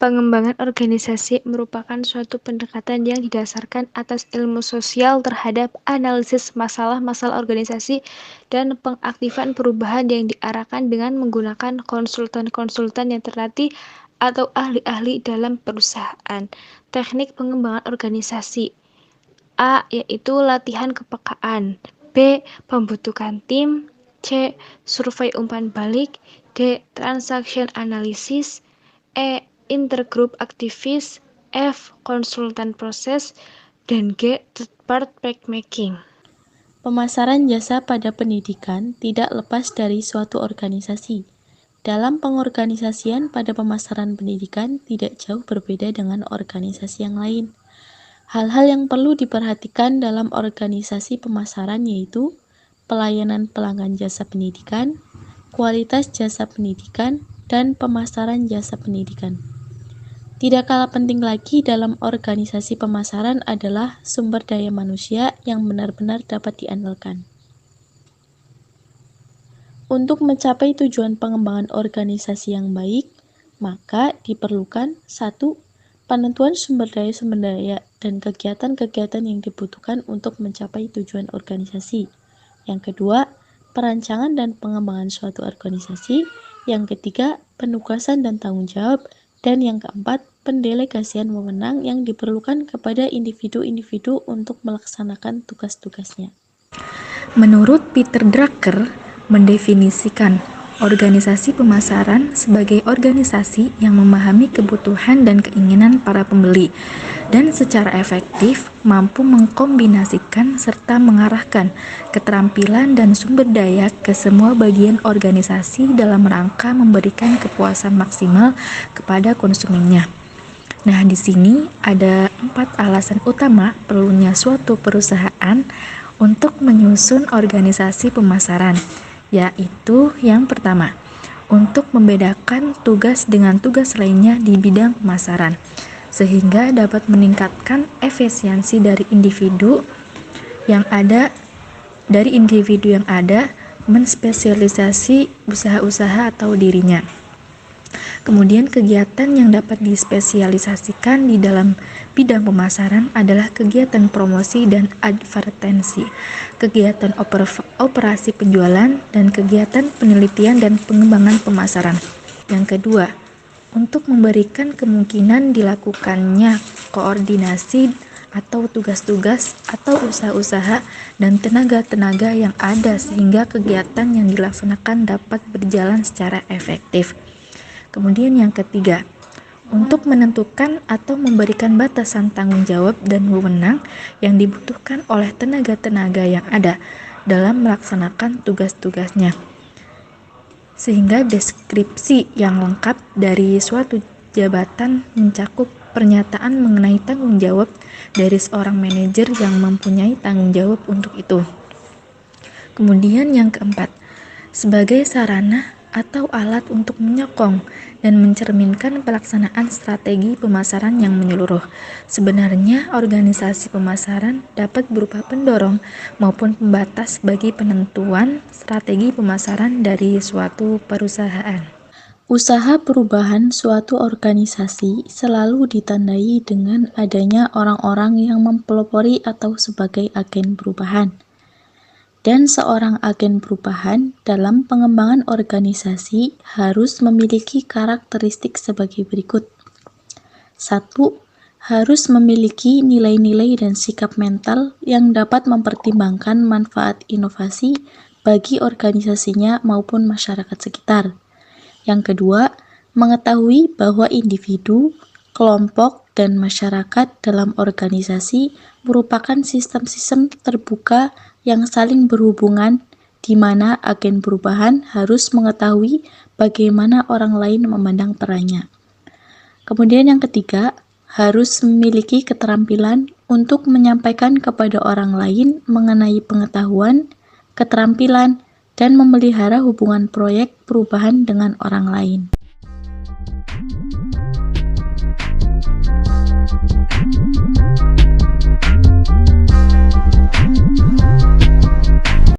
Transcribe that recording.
Pengembangan organisasi merupakan suatu pendekatan yang didasarkan atas ilmu sosial terhadap analisis masalah-masalah organisasi dan pengaktifan perubahan yang diarahkan dengan menggunakan konsultan-konsultan yang terlatih atau ahli-ahli dalam perusahaan. Teknik pengembangan organisasi A. Yaitu latihan kepekaan, B. Pembentukan tim, C. Survei umpan balik, D. Transaction analysis, E. Intergroup activist, F. Konsultan proses, dan G. Third fact making. Pemasaran jasa pada pendidikan tidak lepas dari suatu organisasi. Dalam pengorganisasian pada pemasaran pendidikan tidak jauh berbeda dengan organisasi yang lain. Hal-hal yang perlu diperhatikan dalam organisasi pemasaran yaitu pelayanan pelanggan jasa pendidikan, kualitas jasa pendidikan, dan pemasaran jasa pendidikan. Tidak kalah penting lagi dalam organisasi pemasaran adalah sumber daya manusia yang benar-benar dapat diandalkan. Untuk mencapai tujuan pengembangan organisasi yang baik, maka diperlukan 1. Penentuan sumber daya dan kegiatan-kegiatan yang dibutuhkan untuk mencapai tujuan organisasi. Yang kedua, perancangan dan pengembangan suatu organisasi. Yang ketiga, penugasan dan tanggung jawab. Dan yang keempat, pendelegasian wewenang yang diperlukan kepada individu-individu untuk melaksanakan tugas-tugasnya. Menurut Peter Drucker, mendefinisikan organisasi pemasaran sebagai organisasi yang memahami kebutuhan dan keinginan para pembeli dan secara efektif mampu mengkombinasikan serta mengarahkan keterampilan dan sumber daya ke semua bagian organisasi dalam rangka memberikan kepuasan maksimal kepada konsumennya. Nah, di sini ada 4 alasan utama perlunya suatu perusahaan untuk menyusun organisasi pemasaran, yaitu yang pertama, untuk membedakan tugas dengan tugas lainnya di bidang pemasaran, sehingga dapat meningkatkan efisiensi dari individu yang ada, menspesialisasi usaha-usaha atau dirinya. Kemudian kegiatan yang dapat dispesialisasikan di dalam bidang pemasaran adalah kegiatan promosi dan advertensi, kegiatan operasi penjualan, dan kegiatan penelitian dan pengembangan pemasaran. Yang kedua, untuk memberikan kemungkinan dilakukannya koordinasi atau tugas-tugas atau usaha-usaha dan tenaga-tenaga yang ada sehingga kegiatan yang dilaksanakan dapat berjalan secara efektif. Kemudian yang ketiga, untuk menentukan atau memberikan batasan tanggung jawab dan wewenang yang dibutuhkan oleh tenaga-tenaga yang ada dalam melaksanakan tugas-tugasnya. Sehingga deskripsi yang lengkap dari suatu jabatan mencakup pernyataan mengenai tanggung jawab dari seorang manajer yang mempunyai tanggung jawab untuk itu. Kemudian yang keempat, sebagai sarana atau alat untuk menyokong dan mencerminkan pelaksanaan strategi pemasaran yang menyeluruh. Sebenarnya, organisasi pemasaran dapat berupa pendorong maupun pembatas bagi penentuan strategi pemasaran dari suatu perusahaan. Usaha perubahan suatu organisasi selalu ditandai dengan adanya orang-orang yang mempelopori atau sebagai agen perubahan. Dan seorang agen perubahan dalam pengembangan organisasi harus memiliki karakteristik sebagai berikut. 1. Harus memiliki nilai-nilai dan sikap mental yang dapat mempertimbangkan manfaat inovasi bagi organisasinya maupun masyarakat sekitar. Yang kedua, mengetahui bahwa individu, kelompok, dan masyarakat dalam organisasi merupakan sistem-sistem terbuka yang saling berhubungan, di mana agen perubahan harus mengetahui bagaimana orang lain memandang perannya. Kemudian yang ketiga, harus memiliki keterampilan untuk menyampaikan kepada orang lain mengenai pengetahuan, keterampilan, dan memelihara hubungan proyek perubahan dengan orang lain.